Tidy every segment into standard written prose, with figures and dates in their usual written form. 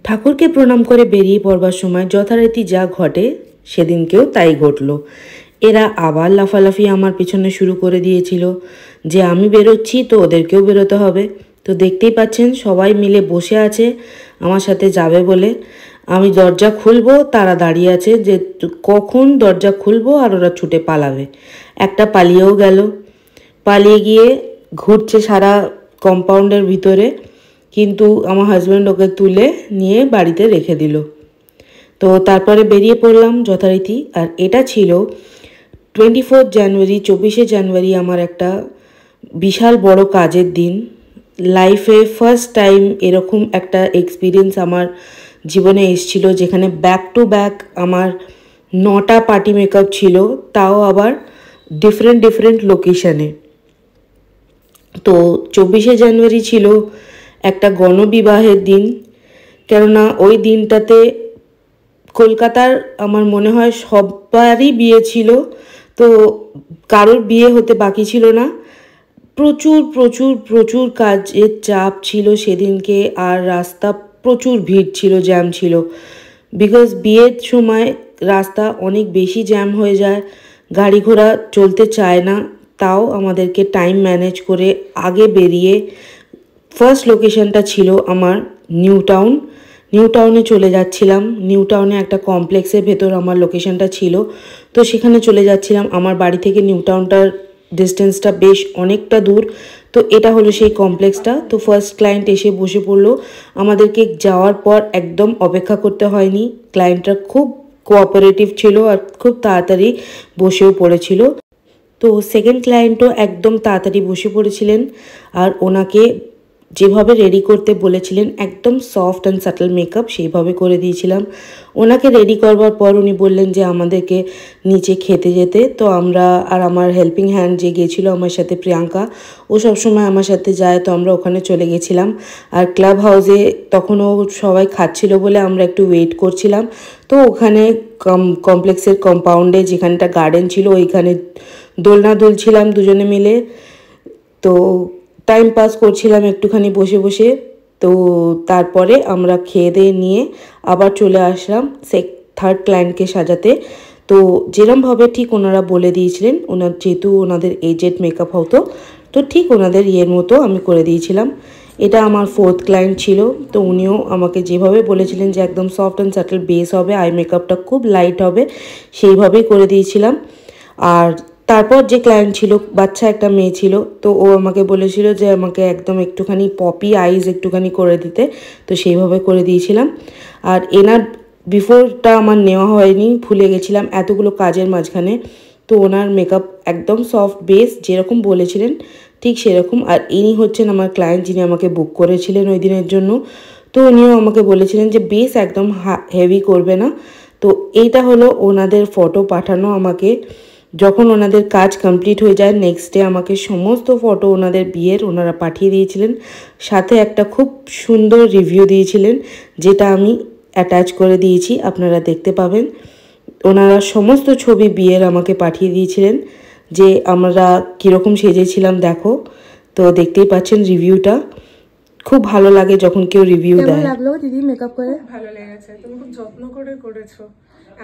ঠাকুরকে প্রণাম করে বেরিয়ে পড়বার সময় যথারীতি যা ঘটে সেদিনকেও তাই ঘটল। এরা আবার লাফালাফি আমার পিছনে শুরু করে দিয়েছিল যে আমি বেরোচ্ছি তো ওদেরকেও বেরোতে হবে। তো দেখতেই পাচ্ছেন সবাই মিলে বসে আছে আমার সাথে যাবে বলে। আমি দরজা খুলবো, তারা দাঁড়িয়ে আছে যে কখন দরজা খুলবো আর ওরা ছুটে পালাবে। একটা পালিয়েও গেল, পালিয়ে গিয়ে ঘুরছে সারা কম্পাউন্ডের ভিতরে, কিন্তু আমার হাজব্যান্ড ওকে তুলে নিয়ে বাড়িতে রেখে দিল। তো তারপরে বেরিয়ে পড়লাম যথারীতি। আর এটা ছিল 24 জানুয়ারি, 24শে জানুয়ারি আমার একটা বিশাল বড় কাজের দিন। লাইফে ফার্স্ট টাইম এরকম একটা এক্সপিরিয়েন্স আমার জীবনে এসেছিলো, যেখানে ব্যাক টু ব্যাক আমার 9টা পার্টি মেকআপ ছিল, তাও আবার ডিফারেন্ট লোকেশানে। তো 24শে জানুয়ারি ছিল একটা গণবিবাহের দিন, কেননা ওই দিনটাতে কলকাতার আমার মনে হয় সবারই বিয়ে ছিল, তো কারোর বিয়ে হতে বাকি ছিল না। প্রচুর কাজের চাপ ছিল সেদিনকে, আর রাস্তা প্রচুর ভিড় ছিল, জ্যাম ছিল। বিকজ বিয়ের সময় রাস্তা অনেক বেশি জ্যাম হয়ে যায়, গাড়ি ঘোড়া চলতে চায় না। তাও আমাদেরকে টাইম ম্যানেজ করে আগে বেরিয়ে ফার্স্ট লোকেশনটা ছিল আমার নিউ টাউনে চলে যাচ্ছিলাম। নিউ টাউনে একটা কমপ্লেক্সের ভেতর আমার লোকেশনটা ছিল, তো সেখানে চলে যাচ্ছিলাম। আমার বাড়ি থেকে নিউ টাউনটার ডিস্টেন্সটা বেশ অনেকটা দূর। তো এটা হলো সেই কমপ্লেক্সটা। তো ফার্স্ট ক্লায়েন্ট এসে বসে পড়লো। আমাদেরকে যাওয়ার পর একদম অপেক্ষা করতে হয়নি, ক্লায়েন্টরা খুব কোঅপারেটিভ ছিল আর খুব তাড়াতাড়ি বসেও পড়েছিল। তো সেকেন্ড ক্লায়েন্টও একদম তাড়াতাড়ি বসে পড়েছিলেন, আর ওনাকে যেভাবে রেডি করতে বলেছিলেন একদম সফট অ্যান্ড সাটল মেকআপ সেইভাবে করে দিয়েছিলাম। ওনাকে রেডি করবার পর উনি বললেন যে আমাদেরকে নিচে খেতে যেতে। তো আমরা আর আমার হেল্পিং হ্যান্ড যে গিয়েছিলো আমার সাথে, প্রিয়াঙ্কা, ও সবসময় আমার সাথে যায়, তো আমরা ওখানে চলে গেছিলাম। আর ক্লাব হাউসে তখনও সবাই খাচ্ছিল বলে আমরা একটু ওয়েট করছিলাম। তো ওখানে কমপ্লেক্সের কম্পাউন্ডে যেখানটা গার্ডেন ছিল ওইখানে দোলনা দুলছিলাম দুজনে মিলে। তো টাইম পাস করছিলাম একটুখানি বসে বসে। তো তারপরে আমরা খেয়ে দিয়ে নিয়ে আবার চলে আসলাম থার্ড ক্লায়েন্টকে সাজাতে। তো যেরমভাবে ঠিক ওনারা বলে দিয়েছিলেন, যেহেতু ওনাদের এজেড মেকআপ হতো, তো ঠিক ওনাদের ইয়ের মতো আমি করে দিয়েছিলাম। এটা আমার ফোর্থ ক্লায়েন্ট ছিল। তো উনিও আমাকে যেভাবে বলেছিলেন যে একদম সফট অ্যান্ড সাটল বেস হবে, আই মেকআপটা খুব লাইট হবে, সেইভাবেই করে দিয়েছিলাম। আর তারপর যে ক্লায়েন্ট ছিল, বাচ্চা একটা মেয়ে ছিল, তো ও আমাকে বলেছিল যে আমাকে একদম একটুখানি পপি আইজ একটুখানি করে দিতে, তো সেইভাবে করে দিয়েছিলাম। আর এনার বিফোরটা আমার নেওয়া হয়নি, ভুলে গেছিলাম এতগুলো কাজের মাঝখানে। তো ওনার মেকআপ একদম সফট বেস যেরকম বলেছিলেন ঠিক সেরকম। আর ইনি হচ্ছেন আমার ক্লায়েন্ট যিনি আমাকে বুক করেছিলেন ওই দিনের জন্য। তো উনিও আমাকে বলেছিলেন যে বেস একদম হেভি করবে না। তো এইটা হলো ওনাদের ফটো পাঠানো আমাকে। যখন ওনাদের কাজ কমপ্লিট হয়ে যায় নেক্সট ডে আমাকে সমস্ত ফটো ওনাদের বিয়ের ওনারা পাঠিয়ে দিয়েছিলেন, সাথে একটা খুব সুন্দর রিভিউ দিয়েছিলেন যেটা আমি অ্যাটাচ করে দিয়েছি, আপনারা দেখতে পাবেন। ওনারা সমস্ত ছবি বিয়ের আমাকে পাঠিয়ে দিয়েছিলেন যে আমরা কীরকম সেজেছিলাম দেখো। তো দেখতেই পাচ্ছেন রিভিউটা। খুব ভালো লাগে যখন কেউ রিভিউ দেয়। কেমন লাগলো দিদি মেকআপ করে? ভালো লেগেছে, তুমি খুব যত্ন করে করেছো,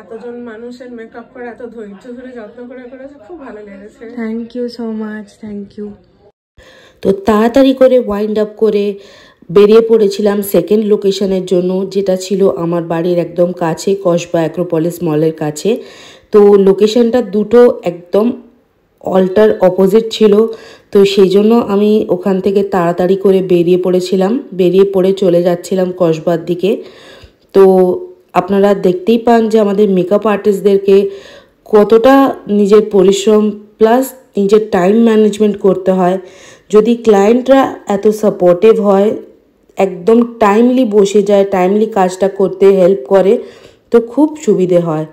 এতজন মানুষের মেকআপ করে এত ধৈর্য ধরে যত্ন করে করেছো, খুব ভালো লেগেছে। Thank you so much, thank you. তো তাড়াতাড়ি করে ওয়াইন্ড আপ করে বেরিয়ে পড়েছিলাম সেকেন্ড লোকেশনের জন্য, যেটা ছিল আমার বাড়ির একদম কাছে, কসবা অ্যাক্রোপলিস মলের কাছে। তো লোকেশনটা দুটো একদম অল্টার অপোজিট ছিল, তো সেই জন্য আমি ওখান থেকে তাড়াতাড়ি করে বেরিয়ে পড়ে চলে যাচ্ছিলাম কসবার দিকে। তো আপনারা দেখতেই পান যে আমাদের মেকআপ আর্টিস্টদেরকে কতটা নিজের পরিশ্রম প্লাস নিজের টাইম ম্যানেজমেন্ট করতে হয়। যদি ক্লায়েন্টরা এত সাপোর্টিভ হয়, একদম টাইমলি বসে যায়, টাইমলি কাজটা করতে হেল্প করে, তো খুব সুবিধে হয়।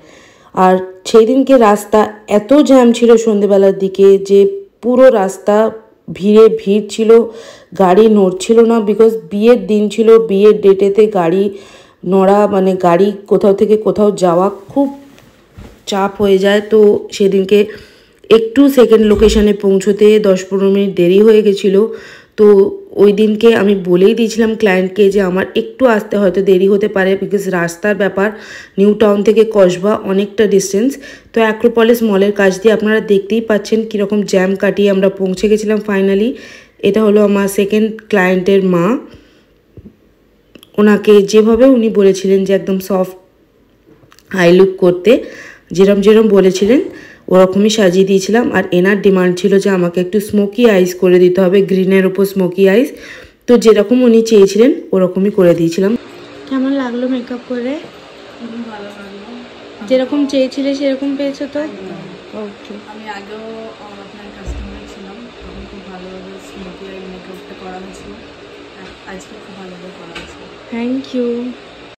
আর সেই দিনকে রাস্তা এত জ্যাম ছিল সন্ধেবেলার দিকে যে পুরো রাস্তা ভিড় ছিল, গাড়ি নড়ছিল না। বিকজ বিয়ের দিন ছিল, বিয়ের ডেটেতে গাড়ি নড়া মানে গাড়ি কোথাও থেকে কোথাও যাওয়া খুব চাপ হয়ে যায়। তো সেদিনকে একটু সেকেন্ড লোকেশানে পৌঁছতে 10-15 মিনিট দেরি হয়ে গেছিলো। তো ওই দিনকে আমি বলেই দিয়েছিলাম ক্লায়েন্টকে যে আমার একটু আসতে হয়তো দেরি হতে পারে, বিকজ রাস্তার ব্যাপার, নিউ টাউন থেকে কসবা অনেকটা ডিস্টেন্স। তো অ্যাক্রোপলিস মলের কাছ দিয়ে আপনারা দেখতেই পাচ্ছেন কীরকম জ্যাম কাটিয়ে আমরা পৌঁছে গেছিলাম ফাইনালি। এটা হলো আমার সেকেন্ড ক্লায়েন্টের মা। ওনাকে যেভাবে উনি বলেছিলেন যে একদম সফট আই লুক করতে, যেরম বলেছিলেন ওরকমই সাজিয়ে দিয়েছিলাম। আর এনার ডিমান্ড ছিল যে আমাকে একটু স্মোকি আইস করে দিতে হবে, গ্রিনের ওপর স্মোকি আইস। তো যেরকম উনি চেয়েছিলেন ওরকমই করে দিয়েছিলাম। কেমন লাগলো মেকআপ করে? খুবই ভালো লাগলো। যেরকম চেয়েছিলে সেরকম পেয়েছো তো? ওকে। আমি আগেও আপনার কাস্টমার ছিলাম, তখন খুব ভালোভাবে স্মুথলি মেকআপটা করা হয়েছিল, আজকে খুব ভালোভাবে করা হয়েছিল। Thank you.